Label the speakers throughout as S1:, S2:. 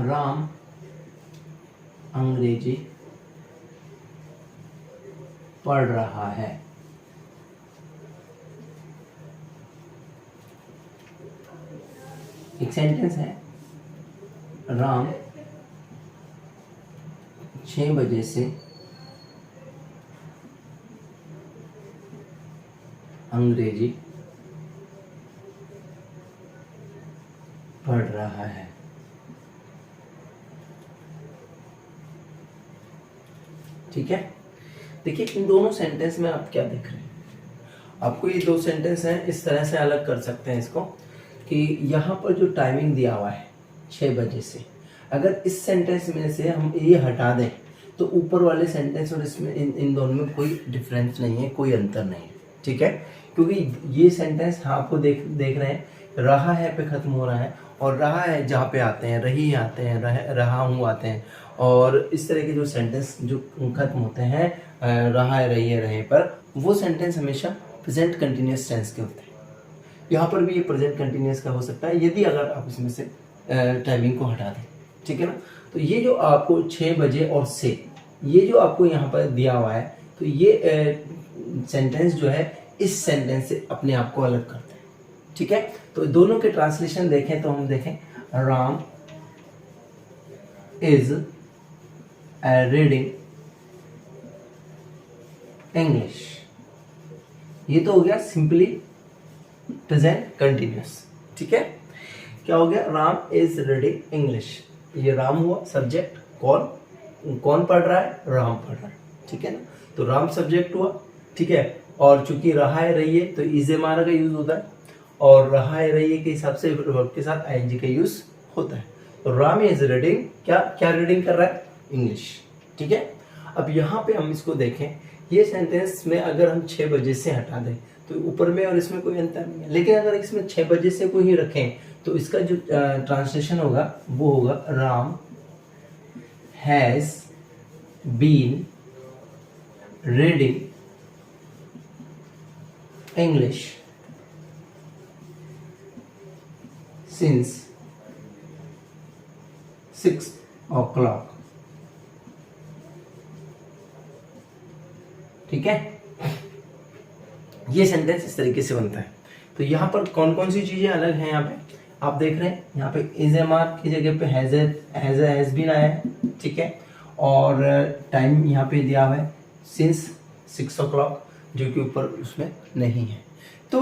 S1: राम अंग्रेजी पढ़ रहा है। एक सेंटेंस है, राम 6 बजे से अंग्रेजी पढ़ रहा है। ठीक है, देखिए इन दोनों सेंटेंस में आप क्या देख रहे हैं। आपको ये दो सेंटेंस हैं, इस तरह से अलग कर सकते हैं इसको कि यहाँ पर जो टाइमिंग दिया हुआ है 6 बजे से, अगर इस सेंटेंस में से हम ये हटा दें तो ऊपर वाले सेंटेंस और इसमें इन दोनों में कोई डिफरेंस नहीं है, कोई अंतर नहीं है। ठीक है, क्योंकि ये सेंटेंस आपको देख रहे हैं, रहा है पे खत्म हो रहा है और रहा है जहाँ पे आते हैं, रही आते हैं, रहा हूँ आते हैं, और इस तरह के जो सेंटेंस जो खत्म होते हैं रहा है, रही है, रहे पर, वो सेंटेंस हमेशा प्रेजेंट कंटिन्यूअस टेंस के होते हैं। यहाँ पर भी ये प्रेजेंट कंटिन्यूअस का हो सकता है यदि अगर आप इसमें से टाइमिंग को हटा दें। ठीक है ना, तो ये जो आपको 6 बजे और से, ये जो आपको यहाँ पर दिया हुआ है, तो ये सेंटेंस जो है इस सेंटेंस से अपने आप को अलग करते हैं। ठीक है, तो दोनों के ट्रांसलेशन देखें तो हम देखें, राम इज रीडिंग इंग्लिश। ये तो हो गया सिंपली प्रेजेंट कंटिन्यूअस। ठीक है, क्या हो गया, राम इज रीडिंग इंग्लिश। ये राम हुआ सब्जेक्ट, कौन पढ़ रहा है, राम पढ़ रहा है। ठीक है ना, तो राम सब्जेक्ट हुआ। ठीक है, और चूंकि रहा है, रही है, तो इज हमारा का यूज होता है, और रहा है, रही है के हिसाब से वर्ब के साथ आईएनजी का यूज होता है। तो राम इज रीडिंग, क्या रीडिंग कर रहा है, इंग्लिश। ठीक है, अब यहाँ पे हम इसको देखें, ये सेंटेंस में अगर हम 6 बजे से हटा दें तो ऊपर में और इसमें कोई अंतर नहीं है, लेकिन अगर इसमें 6 बजे से को ही रखें तो इसका जो ट्रांसलेशन होगा वो होगा, Ram has been reading English since 6 o'clock। ठीक है, ये सेंटेंस इस तरीके से बनता है। तो यहाँ पर कौन कौन सी चीजें अलग हैं, यहाँ पे आप देख रहे हैं, यहाँ पे इज एम आर की जगह पे हैज बीन आया है। ठीक है, और टाइम यहाँ पे दिया हुआ है सिंस 6 o'clock, जो कि ऊपर उसमें नहीं है। तो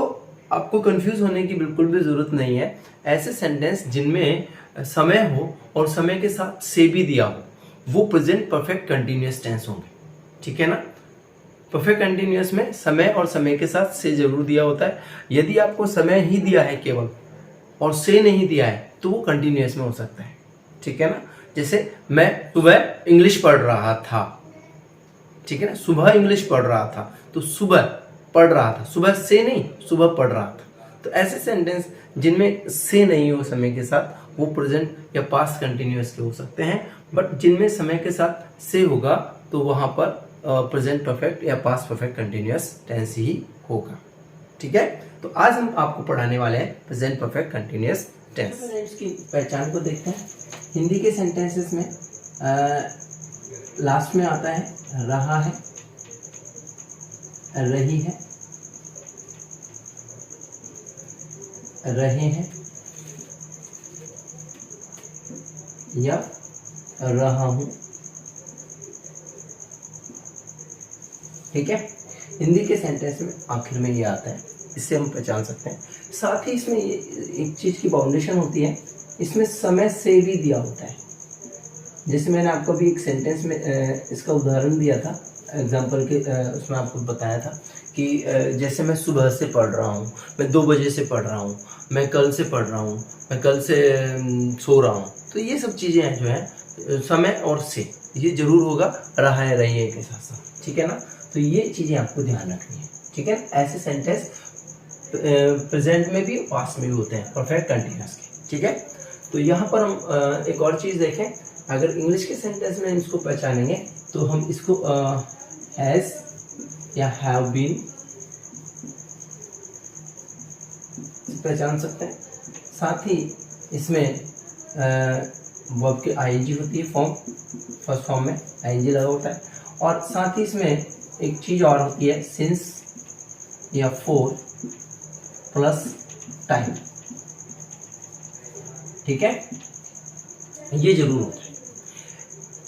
S1: आपको कंफ्यूज होने की बिल्कुल भी जरूरत नहीं है। ऐसे सेंटेंस जिनमें समय हो और समय के साथ से भी दिया हो, वो प्रेजेंट परफेक्ट कंटिन्यूअस टेंस होंगे। ठीक है ना, परफेक्ट कंटिन्यूअस में समय और समय के साथ से जरूर दिया होता है। यदि आपको समय ही दिया है केवल और से नहीं दिया है तो वो कंटिन्यूअस में हो सकता है। ठीक है ना, जैसे मैं सुबह इंग्लिश पढ़ रहा था। ठीक है ना, सुबह इंग्लिश पढ़ रहा था, तो सुबह पढ़ रहा था, सुबह से नहीं, सुबह पढ़ रहा था। तो ऐसे सेंटेंस जिनमें से नहीं हो समय के साथ, वो प्रेजेंट या पास्ट कंटिन्यूअस के हो सकते हैं। बट जिनमें समय के साथ से होगा तो वहां पर प्रेजेंट परफेक्ट या पास्ट परफेक्ट कंटिन्यूअस टेंस ही होगा। ठीक है, तो आज हम आपको पढ़ाने वाले हैं प्रेजेंट परफेक्ट कंटिन्यूअस टेंस। इसकी पहचान को देखते हैं। हिंदी के सेंटेंसेस में लास्ट में आता है रहा है, रही है, रहे हैं या रहा हूं। ठीक है, हिंदी के सेंटेंस में आखिर में ये आता है, इससे हम पहचान सकते हैं। साथ ही इसमें ये एक चीज की बाउंडेशन होती है, इसमें समय से भी दिया होता है। जैसे मैंने आपको अभी एक सेंटेंस में इसका उदाहरण दिया था, एग्जाम्पल के उसमें आपको बताया था कि जैसे मैं सुबह से पढ़ रहा हूँ, मैं 2 बजे से पढ़ रहा हूँ, मैं कल से पढ़ रहा हूँ, मैं कल से सो रहा हूँ। तो ये सब चीज़ें जो है समय और से ये जरूर होगा, रहा है, रही है के साथ साथ। ठीक है ना, तो ये चीज़ें आपको ध्यान रखनी है। ठीक है, ऐसे सेंटेंस प्रेजेंट में भी पास्ट में भी होते हैं, परफेक्ट कंटिन्यूअस के। ठीक है, तो यहाँ पर हम एक और चीज़ देखें। अगर इंग्लिश के सेंटेंस में इसको पहचानेंगे तो हम इसको हैज या हैव बीन पहचान सकते हैं। साथ ही इसमें वर्ब की आईएनजी होती है फॉर्म, फर्स्ट फॉर्म में आईएनजी लगा होता है। और साथ ही इसमें एक चीज़ और होती है, सिंस या फॉर प्लस टाइम, ठीक है, ये जरूर होता है।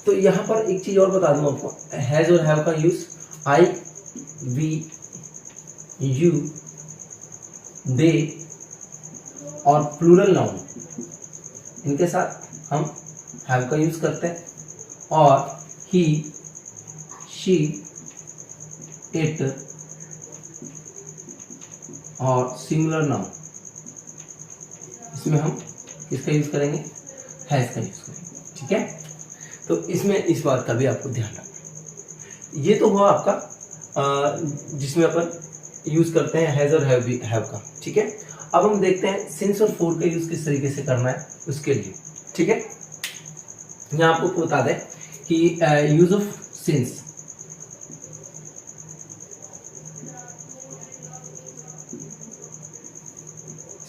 S1: तो यहाँ पर एक चीज़ और बता दूँ आपको, हैज़ और हैव का यूज़ आई, वी, यू, दे और प्लूरल नाउन, इनके साथ हम हैव का यूज़ करते हैं। और ही, शी, इट और सिंगुलर नाउन, इसमें हम किसका यूज़ करेंगे, हैज़ का यूज़ करेंगे, ठीक है। तो इसमें इस बात का भी आपको ध्यान रखना। ये तो हुआ आपका जिसमें अपन यूज़ करते हैं हैज़ और हैव का, ठीक है। अब हम देखते हैं सिंस और फॉर का यूज़ किस तरीके से करना है उसके लिए, ठीक है। यहाँ आपको बता दें कि यूज़ ऑफ सिंस,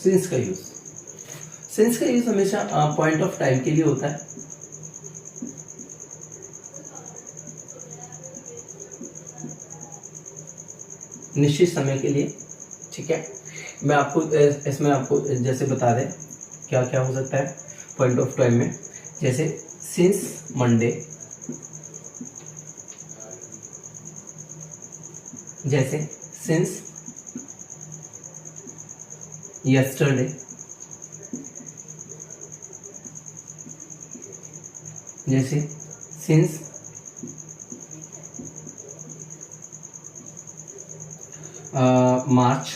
S1: सिंस का यूज़, सिंस का यूज़ हमेशा पॉइंट ऑफ टाइम के लिए होता है। निश्चित समय के लिए, ठीक है। मैं आपको इसमें आपको जैसे बता दें क्या क्या हो सकता है पॉइंट ऑफ टाइम में, जैसे सिंस मंडे, जैसे सिंस यस्टरडे, जैसे सिंस मार्च,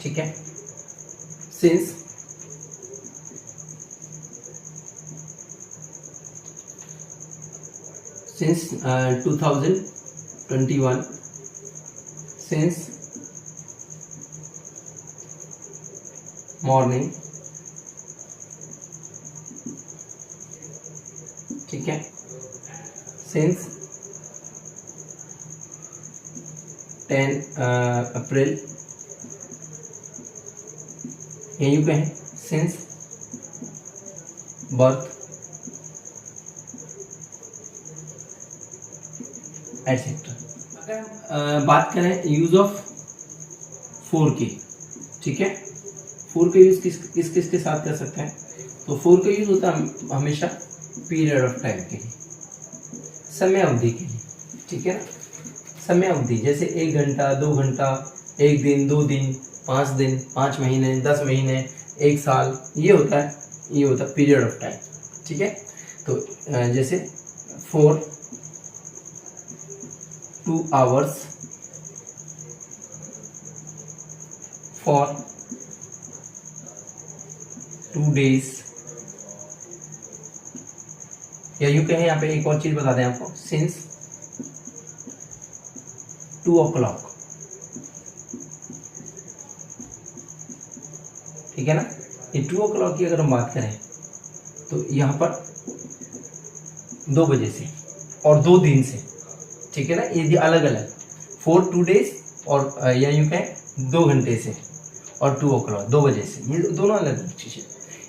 S1: ठीक है, सिंस सिंस 2021, सिंस मॉर्निंग, ठीक है, सिंस 10 अप्रैल, यहीं पे है सिंस बर्थ, एटसेट्रा। अगर बात करें यूज ऑफ फोर की, ठीक है, फोर का यूज किस के साथ कर सकते हैं, तो फोर का यूज होता है हमेशा पीरियड ऑफ टाइम के लिए, समय अवधि के लिए, ठीक है ना, समय अवधि, जैसे 1 घंटा, 2 घंटा, 1 दिन, 2 दिन, 5 दिन, 5 महीने, 10 महीने, 1 साल, ये होता है पीरियड ऑफ टाइम, ठीक है। तो जैसे फॉर 2 hours, फॉर 2 days, या यूं कहें, यहाँ पे एक और चीज बता दें आपको, सिंस 2 o'clock, ठीक है ना। ये 2 o'clock की अगर हम बात करें तो यहाँ पर 2 बजे से और 2 दिन से, ठीक है ना, ये अलग अलग, फॉर 2 days और या यूं कहें 2 घंटे से और 2 o'clock 2 बजे से, ये दोनों अलग अलग चीजें।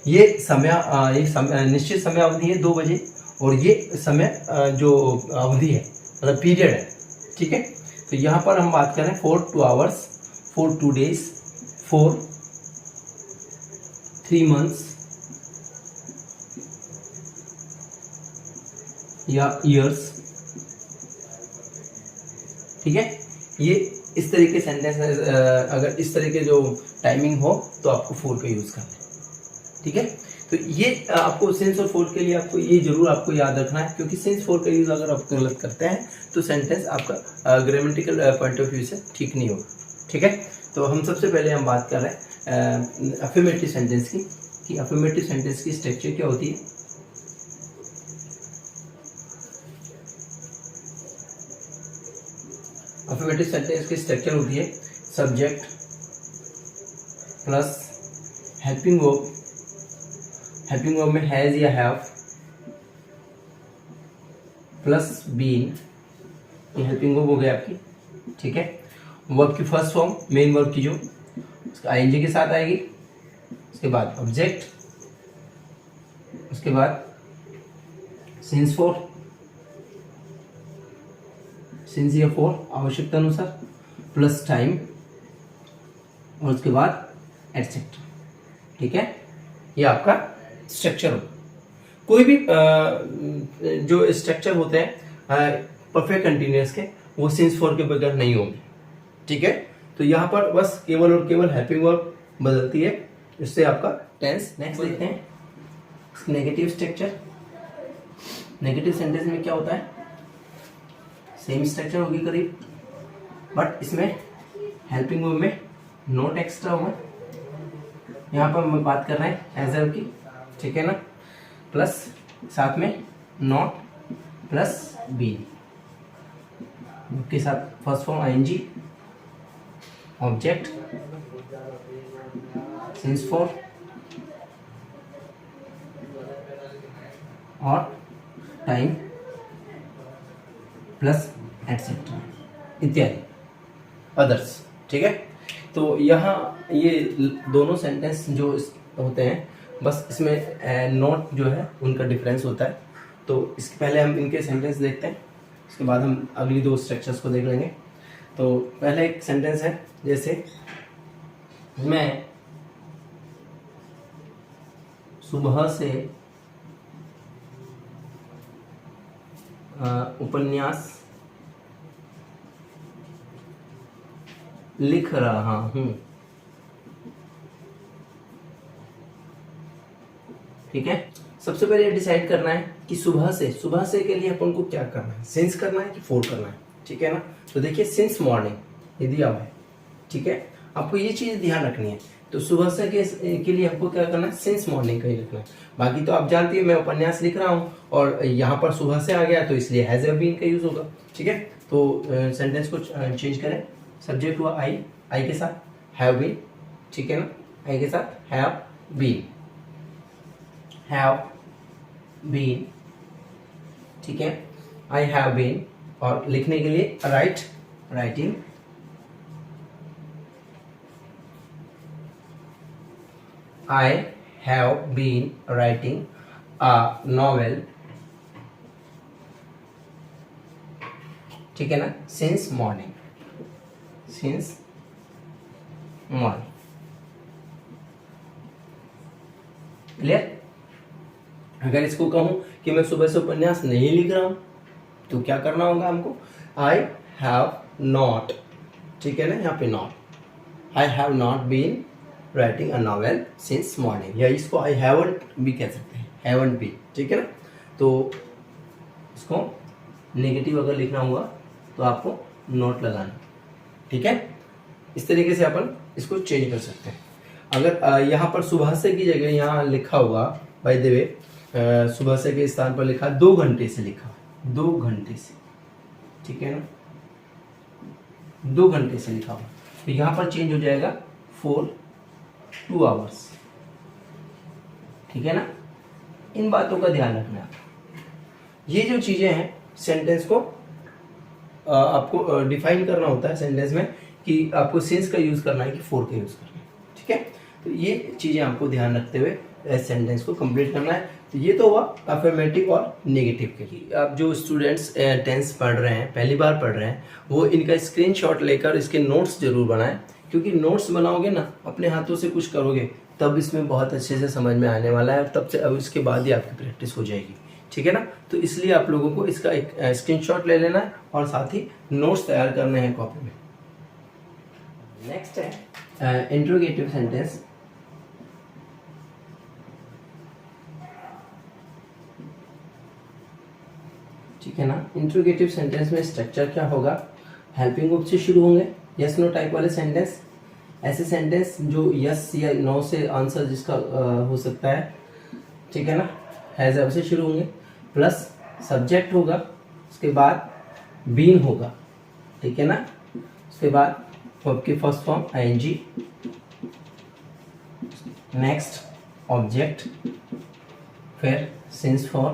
S1: ये समय निश्चित समय अवधि है 2 बजे, और ये समय जो अवधि है मतलब पीरियड है, ठीक है। तो यहाँ पर हम बात करें for 2 hours, for 2 days, for 3 months या years, ठीक है। ये इस तरह के सेंटेंस, अगर इस तरह के जो टाइमिंग हो तो आपको फॉर का यूज करना है, ठीक है। तो ये आपको सिंस और फॉर के लिए आपको ये जरूर आपको याद रखना है, क्योंकि सिंस फॉर का यूज अगर आप गलत करते हैं तो सेंटेंस आपका ग्रामेटिकल पॉइंट ऑफ व्यू से ठीक नहीं होगा, ठीक है। तो हम सबसे पहले हम बात कर रहे हैं अफर्मेटिव सेंटेंस की, कि अफर्मेटिव सेंटेंस की स्ट्रक्चर क्या होती है। अफर्मेटिव सेंटेंस की स्ट्रक्चर होती है subject plus helping verb, helping verb में हैज या हैव प्लस बीन, ये हेल्पिंग वर्ब हो गई आपकी, ठीक है। वर्ब की फर्स्ट फॉर्म मेन वर्ब की जो उसका आईएनजी के साथ आएगी, उसके बाद ऑब्जेक्ट उसके बाद सिंस फॉर, सिंस या फॉर आवश्यकता अनुसार, प्लस टाइम, और उसके बाद एटसेट्रा। ठीक है, ये आपका स्ट्रक्चर हो। कोई भी जो स्ट्रक्चर होते हैं परफेक्ट कंटिन्यूअस के, वो सिंस फॉर के बगैर नहीं होंगे। ठीक है, तो यहाँ पर बस केवल और केवल हेल्पिंग वर्ब बदलती है, इससे आपका टेंस। नेक्स्ट देखते हैं नेगेटिव स्ट्रक्चर। नेगेटिव सेंटेंस में क्या होता है, सेम स्ट्रक्चर होगी करीब, बट इसमें हेल्पिंग वर्ब में नोट एक्स्ट्रा होगा। यहाँ पर हम बात कर रहे हैं एज की, ठीक है ना, प्लस साथ में नॉट प्लस बीन के साथ first form ING, object, since for और टाइम प्लस एटसेट्रा इत्यादि अदर्स। ठीक है, तो यहाँ ये दोनों सेंटेंस जो होते हैं, बस इसमें नोट जो है उनका डिफरेंस होता है। तो इसके पहले हम इनके सेंटेंस देखते हैं, उसके बाद हम अगली दो स्ट्रक्चर्स को देख लेंगे। तो पहले एक सेंटेंस है, जैसे मैं सुबह से उपन्यास लिख रहा हूं। ठीक है, सबसे पहले डिसाइड करना है कि सुबह से के लिए अपन को क्या करना है, सिंस करना है कि फोर करना है। ठीक है ना, तो देखिए सिंस मॉर्निंग ये दिया हुआ है। ठीक है, आपको ये चीज ध्यान रखनी है। तो सुबह से के लिए हमको क्या करना है, सिंस मॉर्निंग का ही लिखना है। बाकी तो आप जानती है मैं उपन्यास लिख रहा हूँ और यहाँ पर सुबह से आ गया, तो इसलिए हैज हैव बीन का यूज होगा। ठीक है, तो सेंटेंस को चेंज करें। सब्जेक्ट हुआ आई के साथ हैव बीन, ठीक है ना, आई के साथ हैव बीन, ठीक है, आई हैव बीन, और लिखने के लिए writing, I have been writing a novel, ठीक है ना, सिंस मॉर्निंग, क्लियर। अगर इसको कहूं कि मैं सुबह से उपन्यास नहीं लिख रहा हूं, तो क्या करना होगा हमको, आई हैव नॉट, ठीक है ना, यहाँ पे not, I have not been writing a novel since morning, या इसको आई हैवंट भी कह सकते हैं, हैवंट भी, ठीक है ना। तो इसको नेगेटिव अगर लिखना हुआ तो आपको नोट लगाना, ठीक है। इस तरीके से अपन इसको चेंज कर सकते हैं। अगर यहाँ पर सुबह से की जगह यहाँ लिखा हुआ, बाय द वे सुबह से के स्थान पर लिखा 2 घंटे से, लिखा 2 घंटे से, ठीक है ना, 2 घंटे से लिखा हुआ, तो यहाँ पर चेंज हो जाएगा फॉर 2 आवर्स, ठीक है ना। इन बातों का ध्यान रखना है। ये जो चीजें हैं सेंटेंस को आपको डिफाइन करना होता है सेंटेंस में, कि आपको सिंस का यूज करना है कि फॉर का यूज करना है, ठीक है। तो ये चीजें आपको ध्यान रखते हुए सेंटेंस को कंप्लीट करना है। तो ये तो हुआ अफर्मेटिव और नेगेटिव के लिए। आप जो स्टूडेंट्स टेंस पढ़ रहे हैं, पहली बार पढ़ रहे हैं, वो इनका स्क्रीनशॉट लेकर इसके नोट्स जरूर बनाएं, क्योंकि नोट्स बनाओगे ना, अपने हाथों से कुछ करोगे, तब इसमें बहुत अच्छे से समझ में आने वाला है, तब से अब इसके बाद ही आपकी प्रैक्टिस हो जाएगी, ठीक है ना। तो इसलिए आप लोगों को इसका एक स्क्रीनशॉट ले लेना है और साथ ही नोट्स तैयार करने हैं कॉपी में। नेक्स्ट है इंट्रोगेटिव सेंटेंस। ठीक है ना, इंट्रोगेटिव सेंटेंस में स्ट्रक्चर क्या होगा, हेल्पिंग वर्ब से शुरू होंगे, यस नो टाइप वाले सेंटेंस, ऐसे सेंटेंस जो यस या नो से आंसर जिसका हो सकता है, ठीक है ना, हैज हैव से शुरू होंगे, प्लस सब्जेक्ट होगा, उसके बाद बीन होगा, ठीक है ना, उसके बाद वर्ब की first form ING, next object, फिर since for,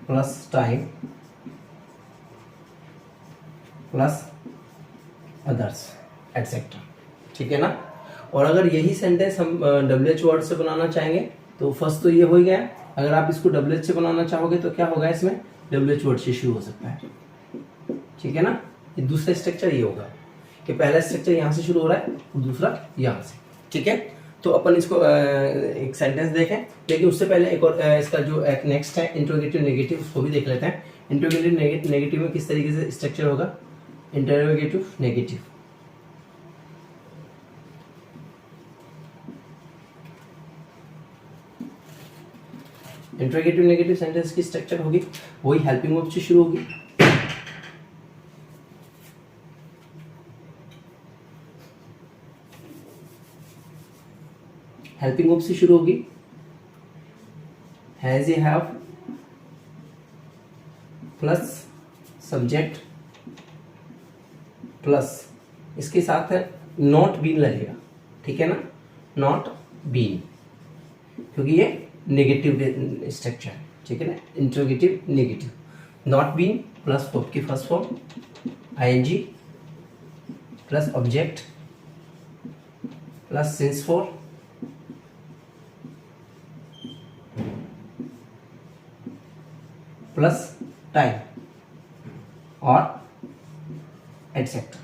S1: plus time, plus others etcetera, ठीक है ना। और अगर यही सेंटेंस हम WH वर्ड से बनाना चाहेंगे तो फर्स्ट तो ये हो गया। अगर आप इसको WH से बनाना चाहोगे तो क्या होगा, इसमें WH वर्ड से शुरू हो सकता है, ठीक है ना। ये दूसरा स्ट्रक्चर ये होगा कि पहला स्ट्रक्चर यहाँ से शुरू हो रहा है और दूसरा यहाँ से, ठीक है। तो अपन इसको एक सेंटेंस देखें, लेकिन उससे पहले एक और इसका जो एक नेक्स्ट है इंट्रोगेटिव नेगेटिव, उसको भी देख लेते हैं। इंट्रोगेटिव नेगेटिव में किस तरीके से स्ट्रक्चर होगा, interrogative negative. Interrogative negative sentence की स्ट्रक्चर होगी वही हेल्पिंग वर्ब से शुरू होगी। हेल्पिंग वर्ब से शुरू होगी, has A have plus subject plus इसके साथ है नॉट बीन लगेगा, ठीक है ना, नॉट बीन, क्योंकि ये नेगेटिव स्ट्रक्चर है, ठीक है ना, interrogative negative. Not been plus verb की first form ING plus object plus since for plus time और एटसेट्रा।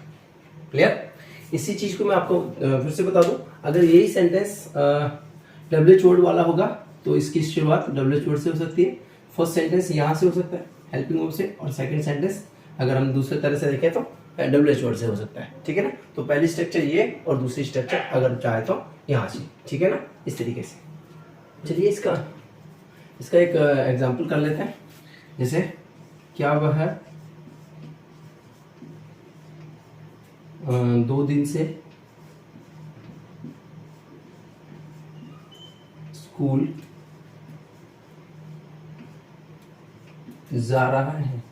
S1: क्लियर। इसी चीज को मैं आपको फिर से बता दूं, अगर यही सेंटेंस WH वर्ड वाला होगा तो इसकी शुरुआत WH वर्ड से हो सकती है। फर्स्ट सेंटेंस यहाँ से हो सकता है हेल्पिंग वर्ब से, और सेकंड सेंटेंस अगर हम दूसरे तरह से देखें तो WH वर्ड से हो सकता है, ठीक है ना। तो पहली स्ट्रक्चर ये और दूसरी स्ट्रक्चर अगर चाहे तो यहाँ से, ठीक है ना, इस तरीके से। चलिए इसका एक एग्जाम्पल कर लेते हैं। जैसे क्या वह है 2 दिन से स्कूल जा रहा है,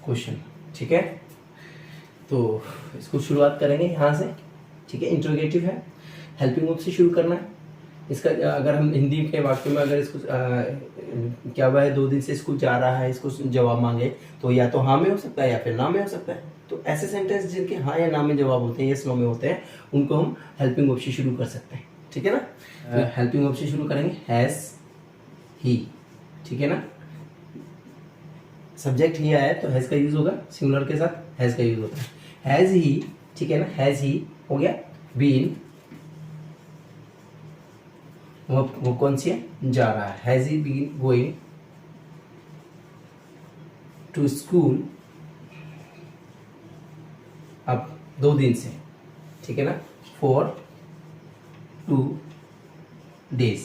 S1: क्वेश्चन, ठीक है। तो इसको शुरुआत करेंगे यहाँ से, ठीक है। इंट्रोगेटिव है, हेल्पिंग वर्ब से शुरू करना है। इसका अगर हम हिंदी के वाक्य में अगर इसको क्या वह 2 दिन से स्कूल जा रहा है, इसको जवाब मांगे तो या तो हाँ में हो सकता है या फिर ना में हो सकता है। तो ऐसे सेंटेंस जिनके हाँ या ना में जवाब होते हैं, यस नो में होते हैं, उनको हम हेल्पिंग वर्ब से शुरू कर सकते हैं, ठीक है ना। तो हेल्पिंग वर्ब से शुरू करेंगे, हैज ही, ठीक है ना। सब्जेक्ट ही आया तो हैज का यूज होगा, सिंगुलर के साथ हैज का यूज होता है। हैज ही, ठीक है ना, हैज ही हो गया। बीन वो कौन सी है, जा रहा है, has he been going to school अब 2 दिन से, ठीक है ना, फॉर 2 days,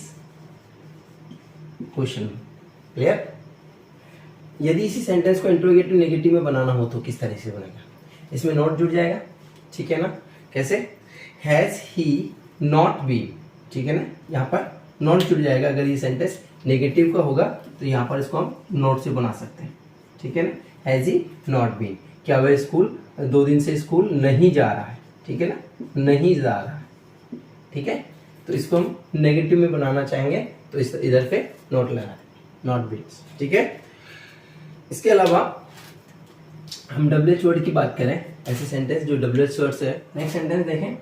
S1: क्वेश्चन। क्लियर। यदि इसी सेंटेंस को इंट्रोगेटिव नेगेटिव में बनाना हो तो किस तरह से बनेगा, इसमें नॉट जुड़ जाएगा, ठीक है ना। कैसे, हैज ही नॉट बीन, ठीक है ना, यहाँ पर नॉट जुड़ जाएगा। अगर ये सेंटेंस नेगेटिव का होगा तो यहाँ पर इसको हम नॉट से बना सकते हैं, ठीक है ना। हैज ही नॉट बीन, क्या वह स्कूल 2 दिन से स्कूल नहीं जा रहा है, ठीक है ना, नहीं जा रहा है, ठीक है। तो इसको हम नेगेटिव में बनाना चाहेंगे तो इस इधर पे नॉट लगा दें, नॉट बीन, ठीक है। इसके अलावा हम WH वर्ड की बात करें, ऐसे सेंटेंस जो WH वर्ड से है। नेक्स्ट सेंटेंस देखें,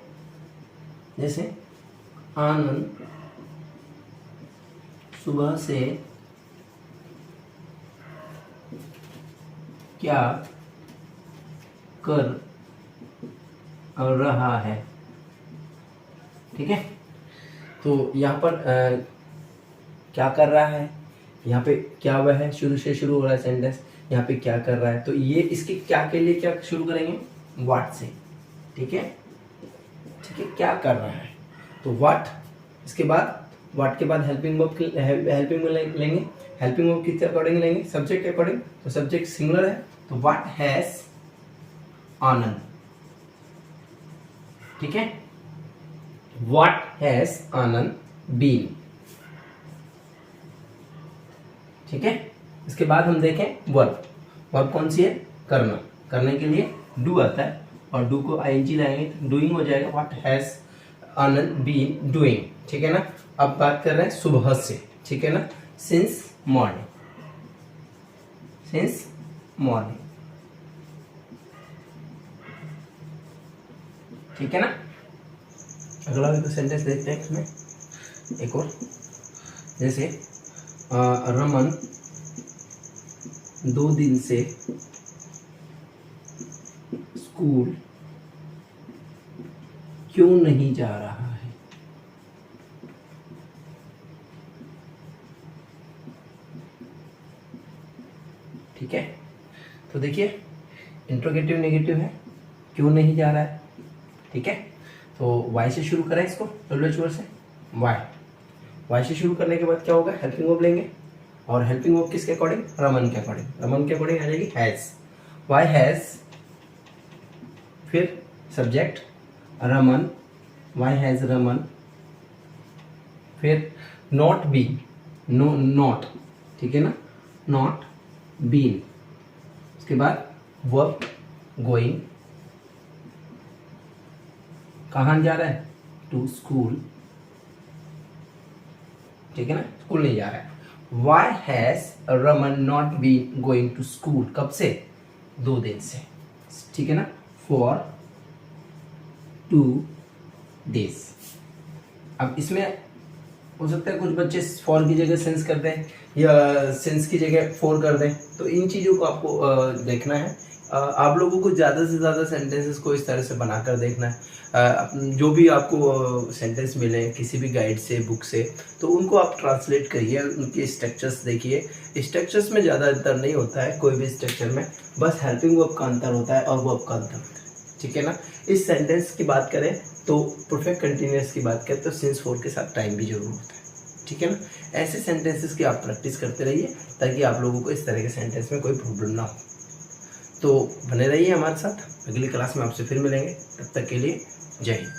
S1: जैसे आनंद सुबह से क्या कर रहा है, ठीक है। तो यहाँ पर क्या कर रहा है, यहाँ पे क्या वह है, शुरू से शुरू हो रहा है सेंटेंस, यहाँ पे क्या कर रहा है, तो ये इसके क्या के लिए क्या शुरू करेंगे, व्हाट से, ठीक है, ठीक है, क्या कर रहा है तो व्हाट। इसके बाद व्हाट के बाद हेल्पिंग वर्ब लेंगे, हेल्पिंग वर्ब किसके अकॉर्डिंग लेंगे, सब्जेक्ट के अकॉर्डिंग। तो सब्जेक्ट सिंगुलर है तो व्हाट हैज आनंद, ठीक है, व्हाट हैज आनंद बीन, ठीक है। इसके बाद हम देखें वर्ब, वर्ब कौन सी है, करना, करने के लिए डू आता है और डू को आईएनजी लाएंगे तो डूइंग हो जाएगा, what has Anand been doing, ठीक है ना। अब बात कर रहे हैं सुबह से, ठीक है ना, सिंस मॉर्निंग, सिंस मॉर्निंग, ठीक है ना। अगला एक सेंटेंस देखते हैं इसमें, एक और, जैसे रमन 2 दिन से स्कूल क्यों नहीं जा रहा है। ठीक है, तो देखिए इंट्रोगेटिव नेगेटिव है, क्यों नहीं जा रहा है। ठीक है, तो वाई से शुरू करें इसको, डब्ल्यूएच से वाई से शुरू करने के बाद क्या होगा, हेल्पिंग वर्ब लेंगे, और हेल्पिंग वर्ब किसके अकॉर्डिंग, रमन के अकॉर्डिंग। रमन के अकॉर्डिंग आ जाएगी हैज, वाई हैज, फिर subject Raman, why has Raman, फिर नॉट बीन, नो नॉट, ठीक है ना, नॉट बीन, उसके बाद वर्ब गोइंग, कहाँ जा रहा है, टू स्कूल, ठीक है ना, स्कूल नहीं जा रहा है। Why has Raman not been going to school, कब से, 2 दिन से, ठीक है ना, फॉर 2 days। अब इसमें हो सकता है कुछ बच्चे फॉर की जगह सेंस कर दें या सेंस की जगह फॉर कर दें, तो इन चीज़ों को आपको देखना है। आप लोगों को ज़्यादा से ज़्यादा सेंटेंसेस को इस तरह से बनाकर देखना है। जो भी आपको सेंटेंस मिले किसी भी गाइड से, बुक से, तो उनको आप ट्रांसलेट करिए, उनके स्ट्रक्चर्स देखिए। स्ट्रक्चर्स में ज़्यादा अंतर नहीं होता है कोई भी स्ट्रक्चर में, बस हेल्पिंग वर्ब का अंतर होता है और वर्ब का अंतर होता है, ठीक है ना। इस सेंटेंस की बात करें तो परफेक्ट कंटिन्यूअस की बात करें तो सिंस 4 के साथ टाइम भी जरूर होता है, ठीक है ना। ऐसे सेंटेंसेस की आप प्रैक्टिस करते रहिए ताकि आप लोगों को इस तरह के सेंटेंस में कोई प्रॉब्लम ना हो। तो बने रहिए हमारे साथ, अगली क्लास में आपसे फिर मिलेंगे, तब तक के लिए जय हिंद।